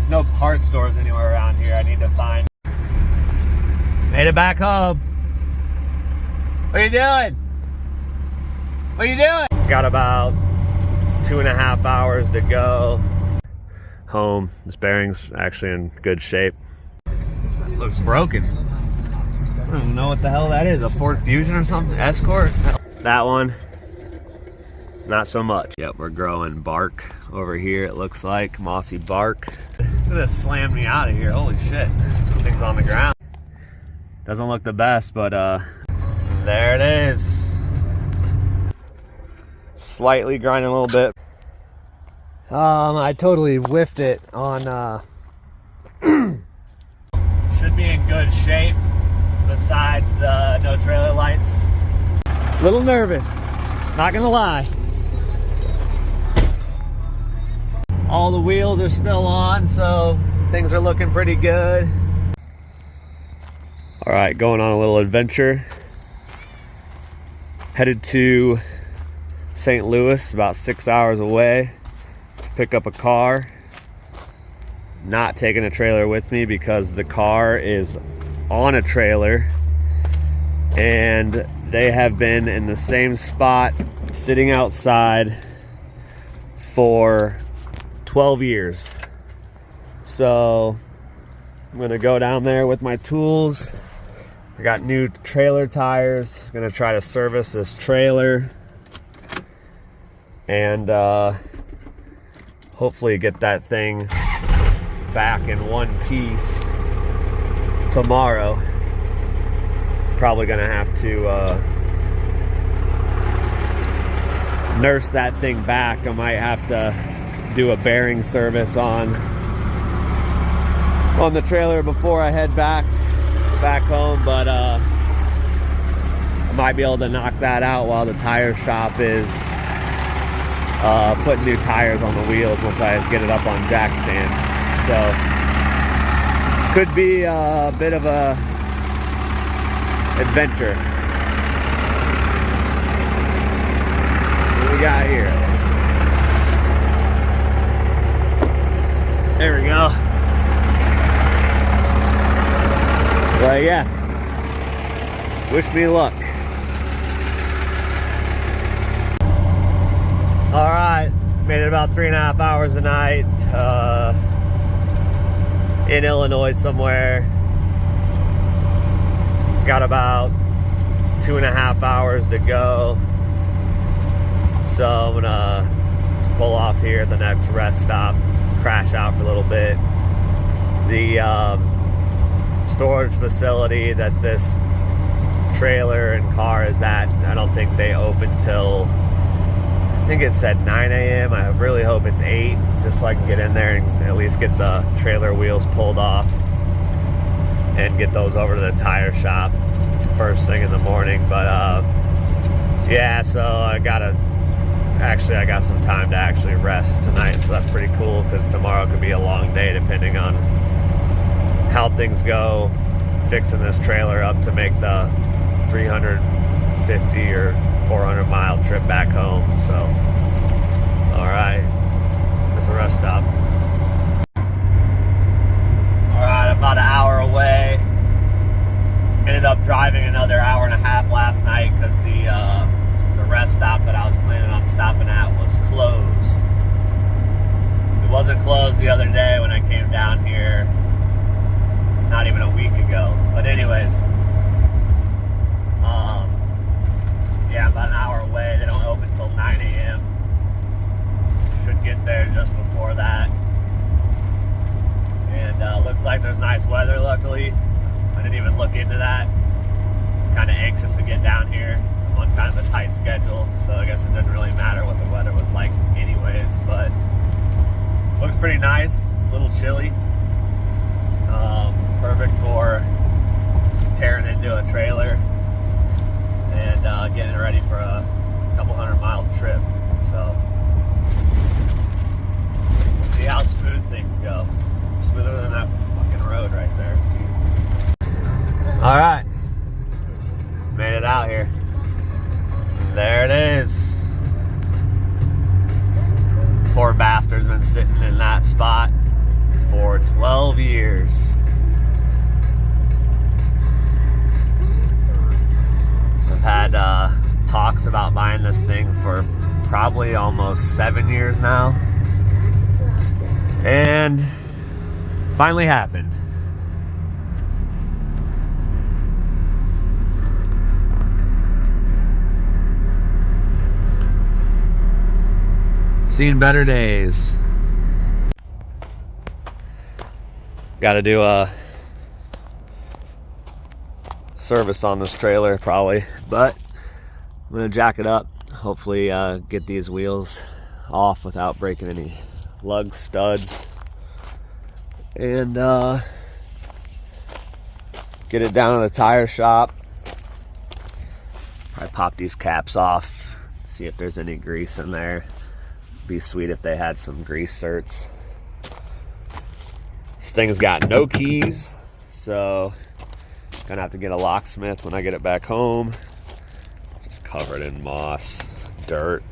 no parts stores anywhere around here. I need to find. Made it back home. What are you doing? What are you doing? Got about 2.5 hours to go home. This bearing's actually in good shape. Looks broken. I don't even know what the hell that is. A Ford Fusion or something? Escort? That one, not so much. Yep, we're growing bark over here, it looks like. Mossy bark. Look at this, slammed me out of here. Holy shit. Something's on the ground. Doesn't look the best, but there it is. Slightly grinding a little bit. I totally whiffed it on should be in good shape besides the no trailer lights. Little nervous, not gonna lie. All the wheels are still on, so things are looking pretty good. All right, going on a little adventure. Headed to St. Louis, about 6 hours away, to pick up a car. Not taking a trailer with me because the car is on a trailer and they have been in the same spot sitting outside for 12 years. So I'm gonna go down there with my tools. I got new trailer tires. I'm gonna try to service this trailer and hopefully get that thing back in one piece tomorrow. Probably gonna have to nurse that thing back. I might have to do a bearing service on the trailer before I head back home, but I might be able to knock that out while the tire shop is putting new tires on the wheels once I get it up on jack stands. So could be a bit of a adventure. What do we got here? There we go. Well, yeah. Wish me luck. All right, made it about 3.5 hours a night. In Illinois somewhere. Got about 2.5 hours to go. So I'm gonna pull off here at the next rest stop, crash out for a little bit. The storage facility that this trailer and car is at, I don't think they open till, I think it said 9 a.m. I really hope it's 8, just so I can get in there and at least get the trailer wheels pulled off and get those over to the tire shop first thing in the morning. But yeah, so I got some time to actually rest tonight, so that's pretty cool, because tomorrow could be a long day depending on how things go fixing this trailer up to make the 350 or 400 mile trip back home. So all right, there's a rest stop. All right, about an hour away. Ended up driving another 1.5 hours last night because the rest stop that I was planning on stopping at was closed. It wasn't closed the other day when I came down here, not even a week ago. But anyways, yeah, about an hour away. They don't open till 9 a.m. Should get there just before that. And looks like there's nice weather, luckily. I didn't even look into that. Just kind of anxious to get down here. I'm on kind of a tight schedule, so I guess it didn't really matter what the weather was like anyways. But looks pretty nice, a little chilly. Perfect for tearing into a trailer and getting ready for a couple 100-mile trip. So we'll see how smooth things go. Smoother than that fucking road right there. Jesus. All right, made it out here. There it is. Poor bastard's been sitting in that spot for probably almost 7 years now. And finally happened. Seen better days. Got to do a service on this trailer probably, but I'm gonna jack it up, hopefully get these wheels off without breaking any lug studs, and get it down to the tire shop. I pop these caps off, see if there's any grease in there. Be sweet if they had some grease certs. This thing's got no keys, so gonna have to get a locksmith when I get it back home. Just covered in moss, dirt.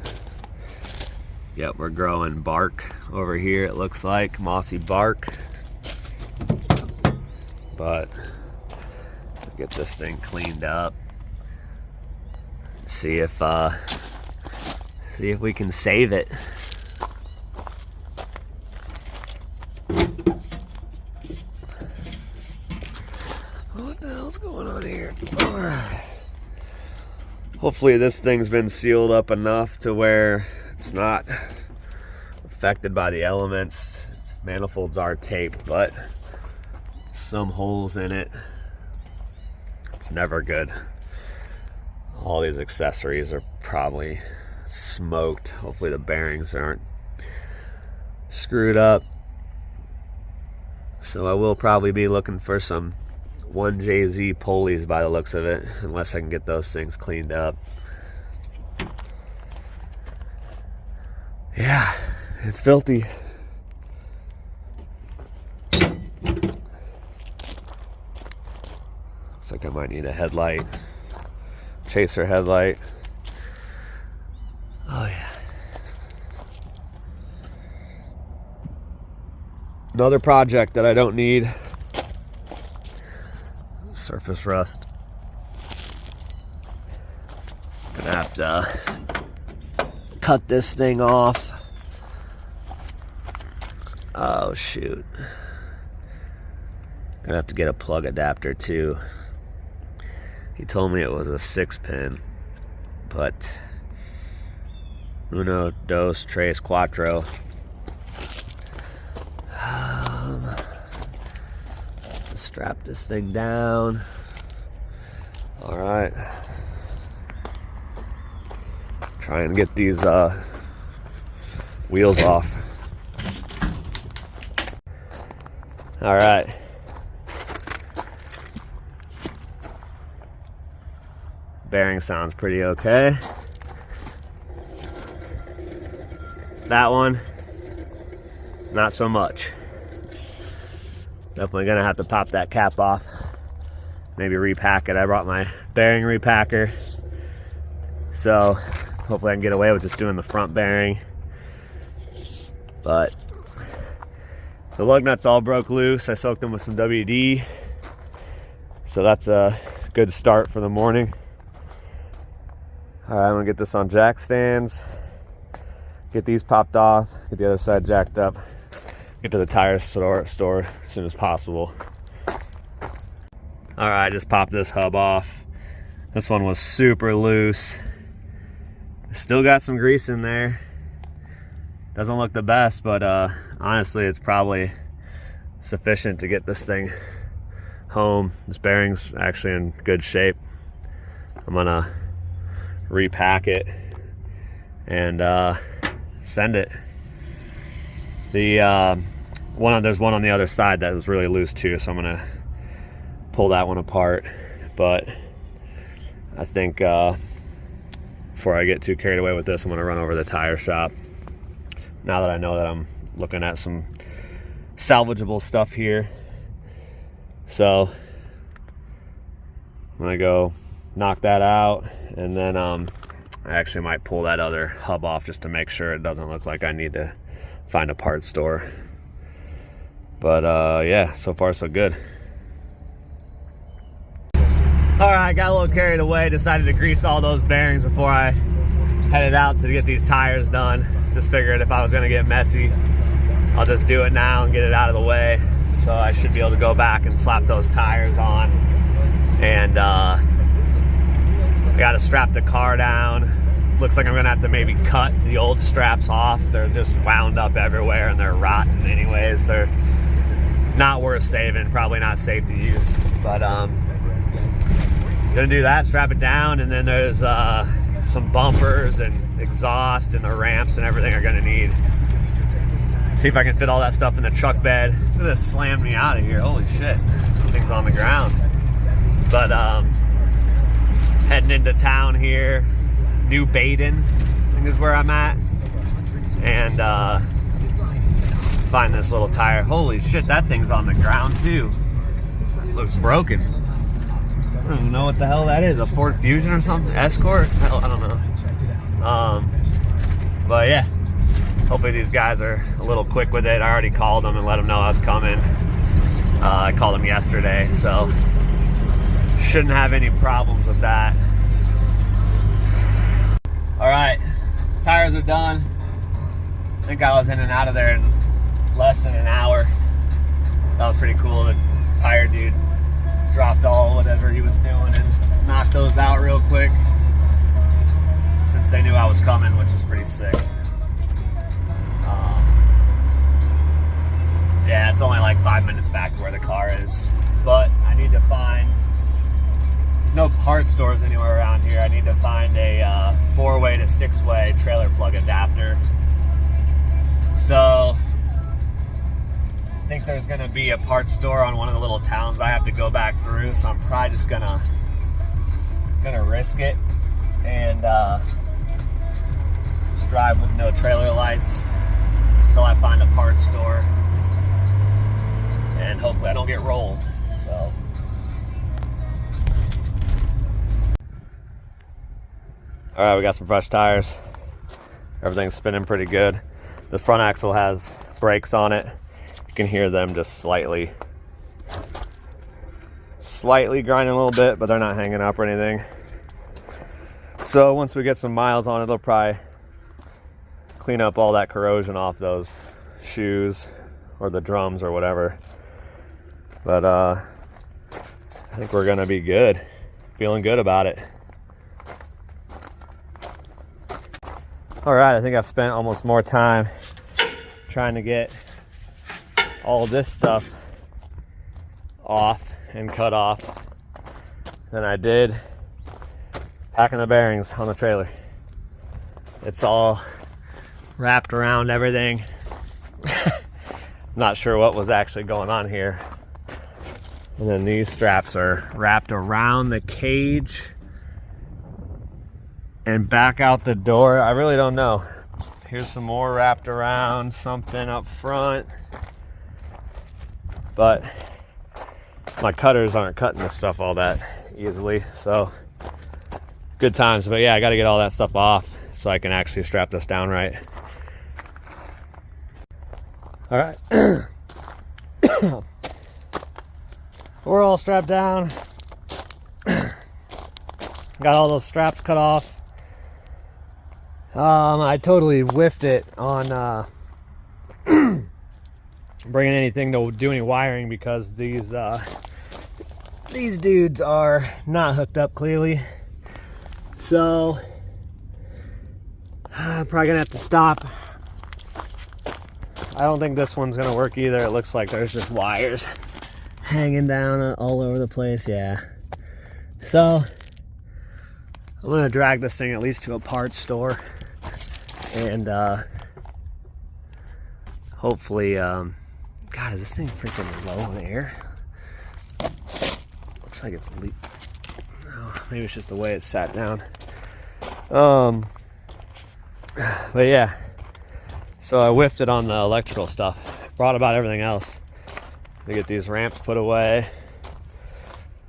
Yep, we're growing bark over here, it looks like, mossy bark. But get this thing cleaned up. See if we can save it. What the hell's going on here? All right. Hopefully this thing's been sealed up enough to where it's not affected by the elements. Manifolds are taped, but some holes in it. It's never good. All these accessories are probably smoked. Hopefully the bearings aren't screwed up. So I will probably be looking for some 1JZ pulleys by the looks of it, unless I can get those things cleaned up. Yeah, it's filthy. Looks like I might need a headlight. Chaser headlight. Oh yeah. Another project that I don't need. Surface rust. Gonna have to cut this thing off. Oh shoot. Gonna have to get a plug adapter too. He told me it was a 6-pin, but uno, dos, tres, cuatro. Strap this thing down. All right. Try and get these wheels off. All right. Bearing sounds pretty okay. That one, not so much. Definitely gonna have to pop that cap off. Maybe repack it. I brought my bearing repacker. So hopefully I can get away with just doing the front bearing. But the lug nuts all broke loose. I soaked them with some WD. So that's a good start for the morning. All right, I'm gonna get this on jack stands. Get these popped off. Get the other side jacked up. Get to the tire store as soon as possible. All right, just popped this hub off. This one was super loose. Still got some grease in there. Doesn't look the best, but honestly, it's probably sufficient to get this thing home. This bearing's actually in good shape. I'm gonna repack it and send it. There's one on the other side that was really loose too, so I'm gonna pull that one apart. But I think before I get too carried away with this, I'm gonna run over to the tire shop. Now that I know that I'm looking at some salvageable stuff here, so I'm gonna go knock that out, and then I actually might pull that other hub off just to make sure it doesn't look like I need to find a parts store. But yeah, so far so good. All right, got a little carried away. Decided to grease all those bearings before I headed out to get these tires done. Just figured if I was gonna get messy, I'll just do it now and get it out of the way. So I should be able to go back and slap those tires on. And I gotta strap the car down. Looks like I'm gonna have to maybe cut the old straps off. They're just wound up everywhere and they're rotten anyways. They're not worth saving, probably not safe to use. But gonna do that, strap it down, and then there's some bumpers and exhaust and the ramps and everything I'm gonna need. See if I can fit all that stuff in the truck bed. Look at this, slammed me out of here. Holy shit, things on the ground. But heading into town here. New Baden, I think is where I'm at. And find this little tire. Holy shit, that thing's on the ground too. Looks broken. I don't even know what the hell that is. A Ford Fusion or something? Escort? Hell, I don't know. But yeah, hopefully these guys are a little quick with it. I already called them and let them know I was coming. I called them yesterday, so shouldn't have any problems with that. All right, tires are done. I think I was in and out of there in less than an hour. That was pretty cool. The tire dude dropped all whatever he was doing and knocked those out real quick, since they knew I was coming, which is pretty sick. Yeah, it's only like 5 minutes back to where the car is, but I need to find, there's no parts stores anywhere around here. I need to find a 4-way to 6-way trailer plug adapter. So I think there's gonna be a parts store on one of the little towns I have to go back through, so I'm probably just gonna risk it and just drive with no trailer lights until I find a parts store, and hopefully I don't get rolled. So all right, we got some fresh tires. Everything's spinning pretty good. The front axle has brakes on it. You can hear them just slightly grinding a little bit, but they're not hanging up or anything. So once we get some miles on it, it'll probably clean up all that corrosion off those shoes or the drums or whatever. But I think we're gonna be good. Feeling good about it. All right, I think I've spent almost more time trying to get all this stuff off and cut off than I did packing the bearings on the trailer. It's all wrapped around everything. Not sure what was actually going on here. And then these straps are wrapped around the cage and back out the door. I really don't know. Here's some more wrapped around something up front. But my cutters aren't cutting this stuff all that easily, so good times. But yeah, I got to get all that stuff off so I can actually strap this down right. All right. We're all strapped down. Got all those straps cut off. I totally whiffed it on bringing anything to do any wiring, because these dudes are not hooked up clearly. So I'm probably gonna have to stop. I don't think this one's gonna work either. It looks like there's just wires hanging down all over the place. Yeah. So I'm gonna drag this thing at least to a parts store and hopefully God, is this thing freaking low in the air? Looks like it's leak. Oh, maybe it's just the way it's sat down. But yeah, so I whiffed it on the electrical stuff. Brought about everything else to get these ramps put away,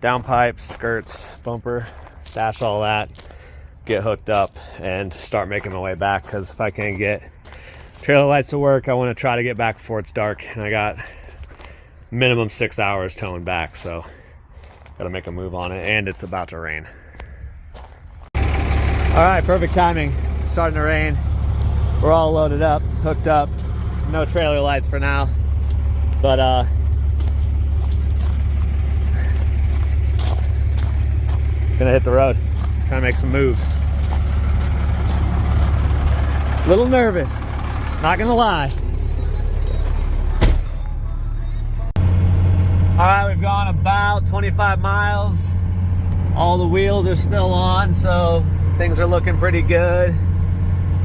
downpipe, skirts, bumper, stash all that, get hooked up, and start making my way back. Because if I can't get trailer lights to work, I want to try to get back before it's dark, and I got minimum 6 hours towing back, so gotta make a move on it, and it's about to rain. All right, perfect timing. starting to rain. We're all loaded up, hooked up. No trailer lights for now, but gonna hit the road, trying to make some moves. A little nervous, not gonna lie. All right, we've gone about 25 miles. All the wheels are still on, so things are looking pretty good.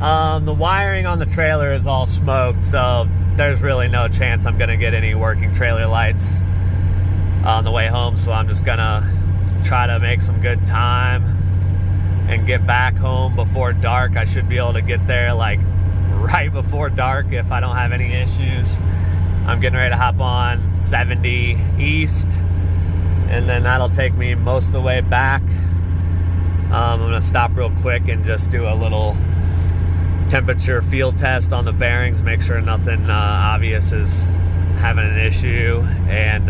The wiring on the trailer is all smoked, so there's really no chance I'm gonna get any working trailer lights on the way home, so I'm just gonna try to make some good time and get back home before dark. I should be able to get there like right before dark if I don't have any issues. I'm getting ready to hop on 70 East, and then that'll take me most of the way back. I'm gonna stop real quick and just do a little temperature field test on the bearings, make sure nothing obvious is having an issue, and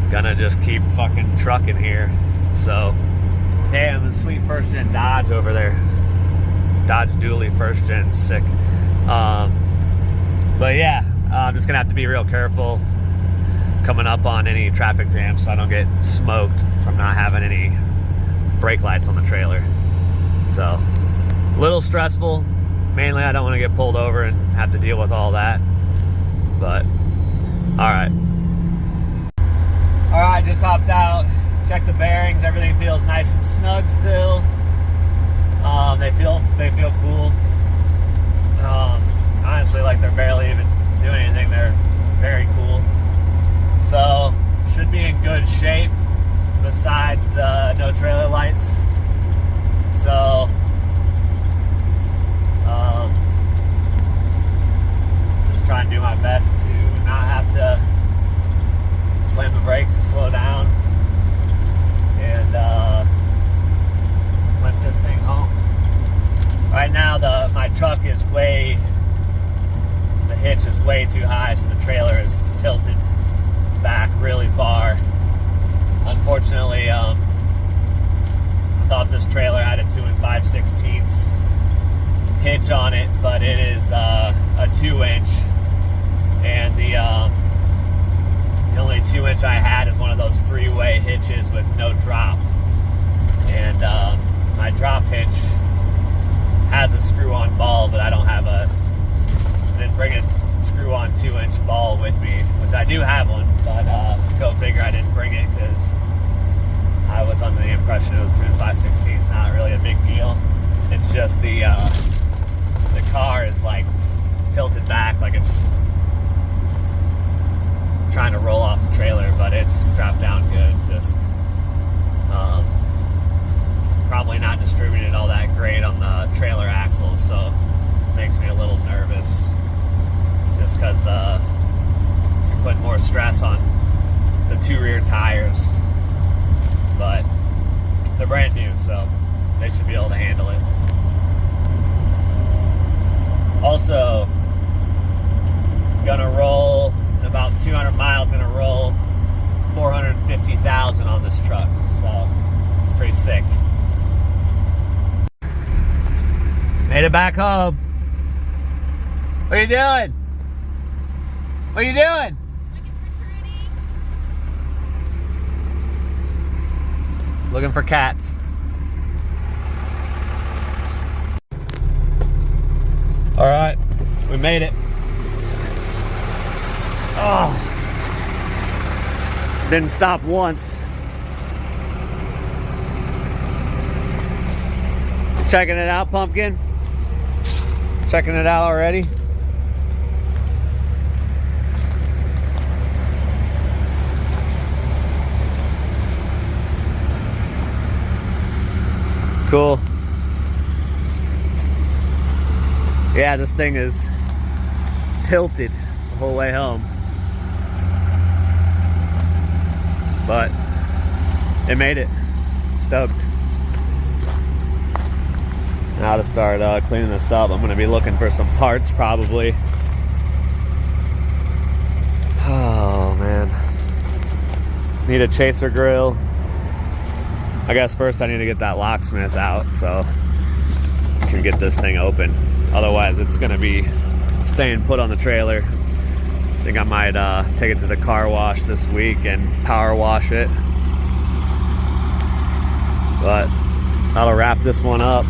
gonna just keep fucking trucking here. So, damn, the sweet first gen Dodge over there. Dodge Dually first gen, sick. But yeah, I'm just gonna have to be real careful coming up on any traffic jams so I don't get smoked from not having any brake lights on the trailer. So, a little stressful. Mainly I don't want to get pulled over and have to deal with all that. But, alright. Alright, just hopped out. Check the bearings. Everything feels nice and snug still. They feel cool. Honestly, like they're barely even doing anything. They're very cool. So, should be in good shape besides the no trailer lights. So, just trying to do my best to not have to slam the brakes and slow down and limp this thing home. Right now my truck is the hitch is way too high, so the trailer is tilted back really far. Unfortunately, I thought this trailer had a 2 5/16 hitch on it, but it is a 2-inch, and the only 2-inch I had is one of those 3-way hitches with no drop, and my drop hitch has a screw-on ball, but I didn't bring a screw-on 2-inch ball with me, which I do have one, but go figure, I didn't bring it because I was under the impression it was 2 5/16. Not really a big deal. It's just the car is like tilted back, like it's trying to roll off the trailer, but it's strapped down good. Just probably not distributed all that great on the trailer axle, so it makes me a little nervous. Just because you're putting more stress on the 2 rear tires, but they're brand new, so they should be able to handle it. Also, gonna roll in about 200 miles, gonna roll 450,000 on this truck, so it's pretty sick. Made it back home. What are you doing? What are you doing? Looking for Trudy. Looking for cats. All right, we made it. Oh, didn't stop once. Checking it out, Pumpkin? Checking it out already? Cool. Yeah, this thing is tilted the whole way home. But it made it. Stoked. Now to start cleaning this up, I'm going to be looking for some parts probably. Oh man. Need a chaser grill. I guess first I need to get that locksmith out, so can get this thing open. Otherwise, it's gonna be staying put on the trailer. I think I might take it to the car wash this week and power wash it. But that'll wrap this one up.